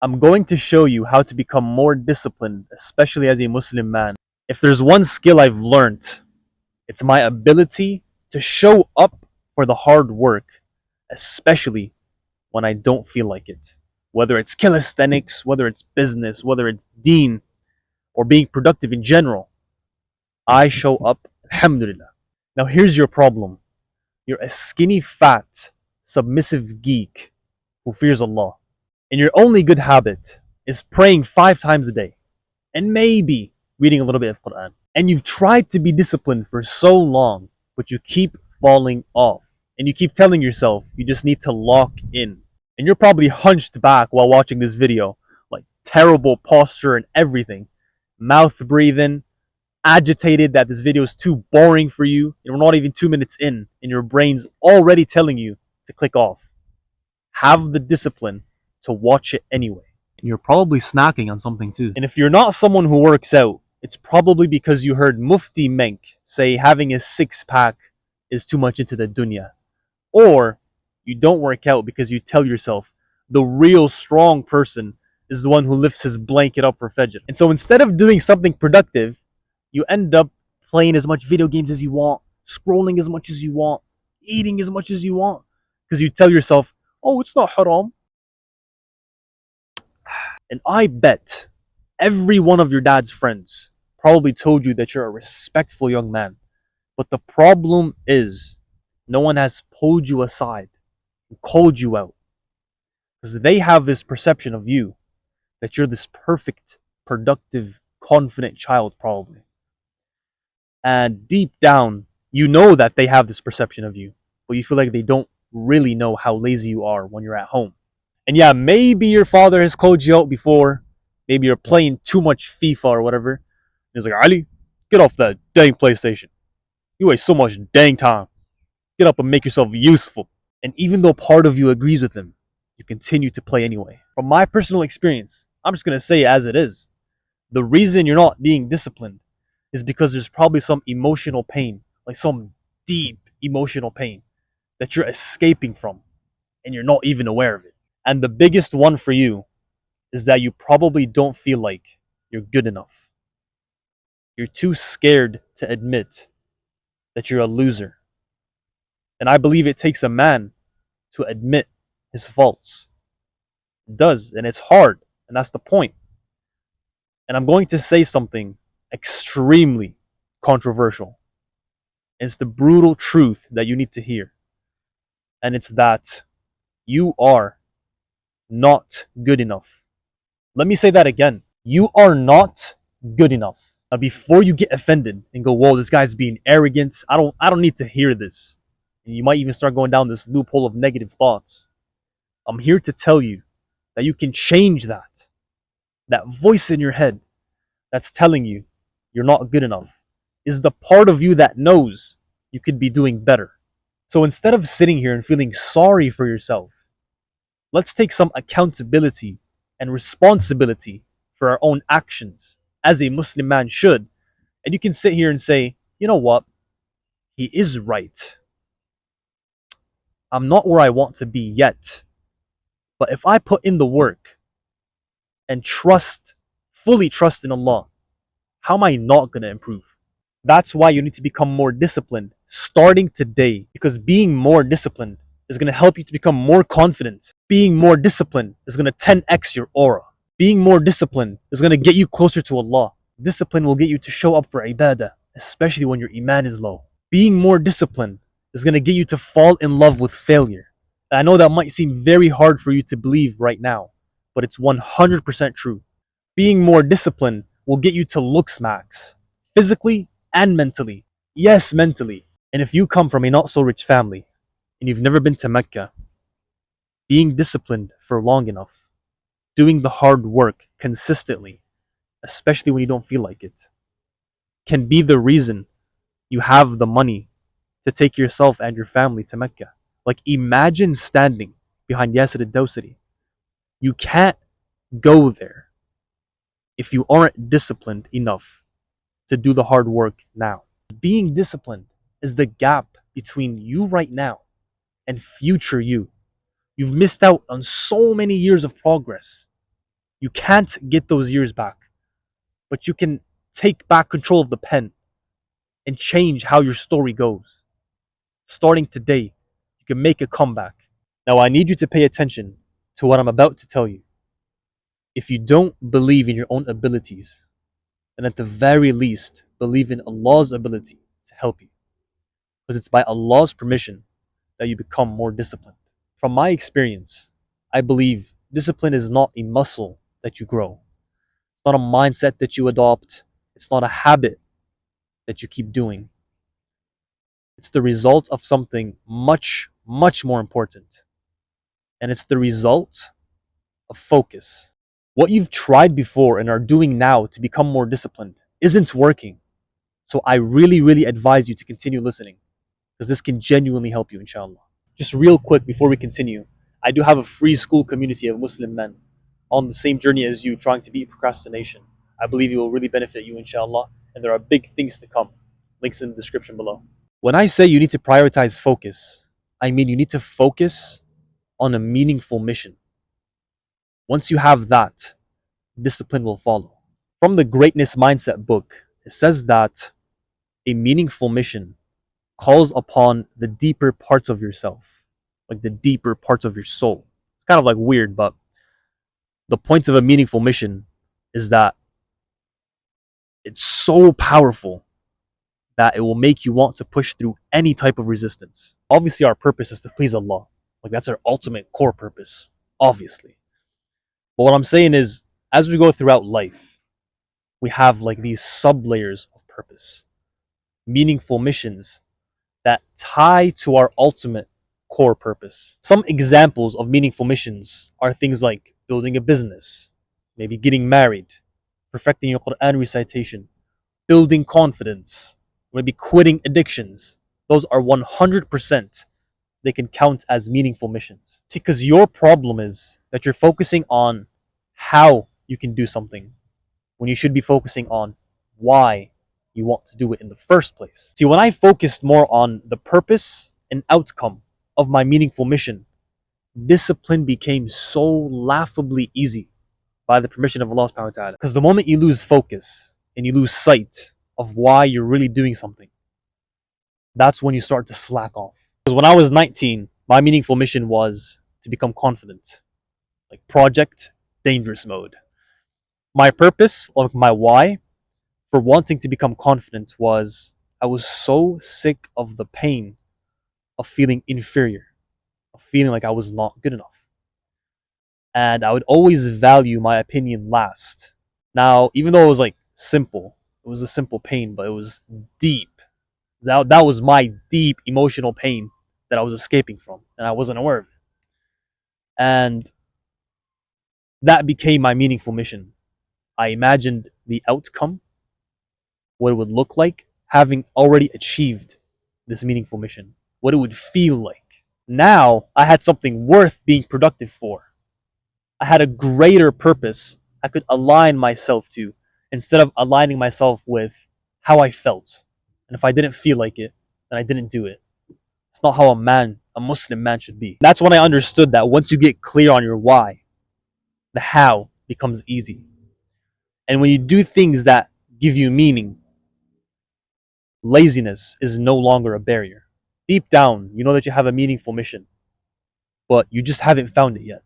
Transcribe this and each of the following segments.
I'm going to show you how to become more disciplined, especially as a Muslim man. If there's one skill I've learned, it's my ability to show up for the hard work, especially when I don't feel like it. Whether it's calisthenics, whether it's business, whether it's deen, or being productive in general, I show up, alhamdulillah. Now here's your problem. You're a skinny, fat, submissive geek who fears Allah. And your only good habit is praying 5 times a day and maybe reading a little bit of Quran. And you've tried to be disciplined for so long, but you keep falling off. And you keep telling yourself you just need to lock in. And you're probably hunched back while watching this video, like terrible posture and everything, mouth breathing, agitated that this video is too boring for you, and we're not even 2 minutes in, and your brain's already telling you to click off. Have the discipline to watch it anyway. And you're probably snacking on something too. And if you're not someone who works out, it's probably because you heard Mufti Menk say having a six-pack is too much into the dunya. Or you don't work out because you tell yourself the real strong person is the one who lifts his blanket up for Fajr. And so instead of doing something productive, you end up playing as much video games as you want, scrolling as much as you want, eating as much as you want, because you tell yourself, oh, it's not haram. And I bet every one of your dad's friends probably told you that you're a respectful young man. But the problem is, no one has pulled you aside and called you out. Because they have this perception of you, that you're this perfect, productive, confident child probably. And deep down, you know that they have this perception of you, but you feel like they don't really know how lazy you are when you're at home. And yeah, maybe your father has called you out before. Maybe you're playing too much FIFA or whatever. He's like, Ali, get off that dang PlayStation. You waste so much dang time. Get up and make yourself useful. And even though part of you agrees with him, you continue to play anyway. From my personal experience, I'm just going to say it as it is. The reason you're not being disciplined is because there's probably some emotional pain, like some deep emotional pain that you're escaping from and you're not even aware of it. And the biggest one for you is that you probably don't feel like you're good enough. You're too scared to admit that you're a loser. And I believe it takes a man to admit his faults. It does, and it's hard, and that's the point. And I'm going to say something extremely controversial. It's the brutal truth that you need to hear. And it's that you are not good enough. Let me say that again. You are not good enough. Now, before you get offended and go, whoa, this guy's being arrogant, I don't need to hear this. And you might even start going down this loophole of negative thoughts. I'm here to tell you that you can change that. That voice in your head that's telling you you're not good enough is the part of you that knows you could be doing better. So instead of sitting here and feeling sorry for yourself, let's take some accountability and responsibility for our own actions, as a Muslim man should. And you can sit here and say, you know what? He is right. I'm not where I want to be yet. But if I put in the work and fully trust in Allah, how am I not going to improve? That's why you need to become more disciplined starting today, because being more disciplined is going to help you to become more confident. Being more disciplined is going to 10x your aura. Being more disciplined is going to get you closer to Allah. Discipline will get you to show up for ibadah, especially when your iman is low. Being more disciplined is going to get you to fall in love with failure. I know that might seem very hard for you to believe right now, but it's 100% true. Being more disciplined will get you to looks max, physically and mentally. Yes, mentally. And if you come from a not so rich family and you've never been to Mecca, being disciplined for long enough, doing the hard work consistently, especially when you don't feel like it, can be the reason you have the money to take yourself and your family to Mecca. Like, imagine standing behind Yasir al-Dawsari. You can't go there if you aren't disciplined enough to do the hard work now. Being disciplined is the gap between you right now and future you. You've missed out on so many years of progress You can't get those years back, but you can take back control of the pen and change how your story goes. Starting today, you can make a comeback. Now, I need you to pay attention to what I'm about to tell you. If you don't believe in your own abilities, then at the very least, believe in Allah's ability to help you. Because it's by Allah's permission that you become more disciplined. From my experience, I believe discipline is not a muscle that you grow. It's not a mindset that you adopt. It's not a habit that you keep doing. It's the result of something much, much more important. And it's the result of focus. What you've tried before and are doing now to become more disciplined isn't working. So I really, really advise you to continue listening because this can genuinely help you, inshallah. Just real quick before we continue, I do have a free school community of Muslim men on the same journey as you, trying to beat procrastination. I believe it will really benefit you, inshallah, and there are big things to come. Links in the description below. When I say you need to prioritize focus, I mean you need to focus on a meaningful mission. Once you have that, discipline will follow. From the Greatness Mindset book, it says that a meaningful mission calls upon the deeper parts of yourself, like the deeper parts of your soul. It's kind of like weird, but the point of a meaningful mission is that it's so powerful that it will make you want to push through any type of resistance. Obviously, our purpose is to please Allah. Like, that's our ultimate core purpose, obviously. But what I'm saying is, as we go throughout life, we have like these sub layers of purpose, meaningful missions that tie to our ultimate core purpose. Some examples of meaningful missions are things like building a business, maybe getting married, perfecting your Quran recitation, building confidence, maybe quitting addictions. Those are 100%, they can count as meaningful missions. See, because your problem is that you're focusing on how you can do something when you should be focusing on why you want to do it in the first place. See, when I focused more on the purpose and outcome of my meaningful mission, discipline became so laughably easy by the permission of Allah subhanahu wa ta'ala. Because the moment you lose focus and you lose sight of why you're really doing something, that's when you start to slack off. Because when I was 19, my meaningful mission was to become confident, like Project Dangerous Mode. My purpose, or my why, for wanting to become confident was I was so sick of the pain of feeling inferior, of feeling like I was not good enough. And I would always value my opinion last. Now, even though it was like simple, it was a simple pain, but it was deep. That was my deep emotional pain that I was escaping from, and I wasn't aware of it. And that became my meaningful mission. I imagined the outcome, what it would look like, having already achieved this meaningful mission, what it would feel like. Now I had something worth being productive for. I had a greater purpose I could align myself to instead of aligning myself with how I felt. And if I didn't feel like it, then I didn't do it. It's not how a Muslim man should be. That's when I understood that once you get clear on your why, the how becomes easy. And when you do things that give you meaning, laziness is no longer a barrier. Deep down, you know that you have a meaningful mission, but you just haven't found it yet.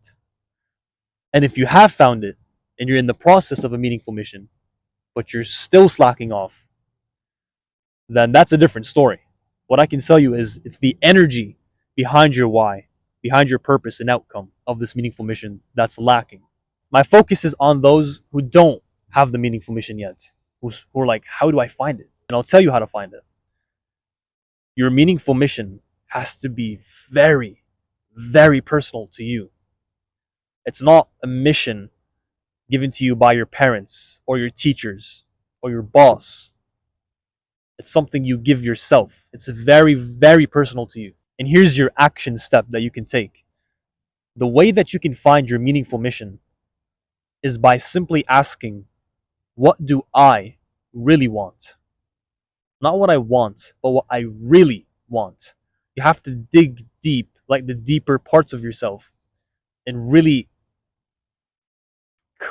And if you have found it and you're in the process of a meaningful mission, but you're still slacking off, then that's a different story. What I can tell you is it's the energy behind your why, behind your purpose and outcome of this meaningful mission that's lacking. My focus is on those who don't have the meaningful mission yet, who are like, how do I find it? And I'll tell you how to find it. Your meaningful mission has to be very, very personal to you. It's not a mission given to you by your parents or your teachers or your boss. It's something you give yourself. It's very, very personal to you. And here's your action step that you can take. The way that you can find your meaningful mission is by simply asking, what do I really want? Not what I want, but what I really want. You have to dig deep, like the deeper parts of yourself, and really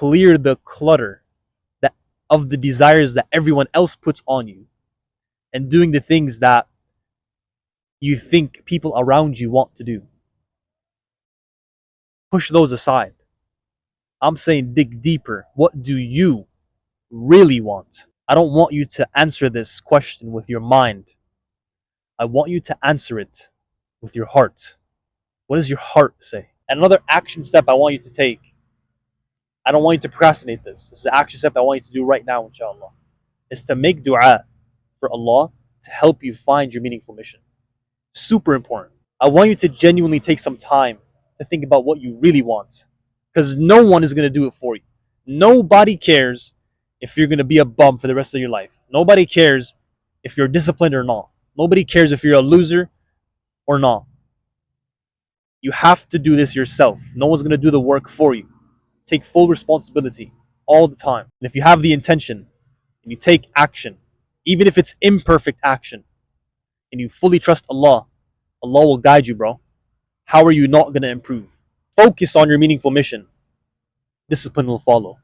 clear the clutter that of the desires that everyone else puts on you, and doing the things that you think people around you want to do. Push those aside. I'm saying dig deeper. What do you really want? I don't want you to answer this question with your mind. I want you to answer it with your heart. What does your heart say? And another action step I want you to take. I don't want you to procrastinate this. This is an action step I want you to do right now, inshallah. Is to make dua for Allah to help you find your meaningful mission. Super important. I want you to genuinely take some time to think about what you really want. Because no one is going to do it for you. Nobody cares if you're going to be a bum for the rest of your life. Nobody cares if you're disciplined or not. Nobody cares if you're a loser or not. You have to do this yourself. No one's going to do the work for you. Take full responsibility all the time. And if you have the intention and you take action, even if it's imperfect action, and you fully trust Allah, Allah will guide you, bro. How are you not going to improve? Focus on your meaningful mission. Discipline will follow.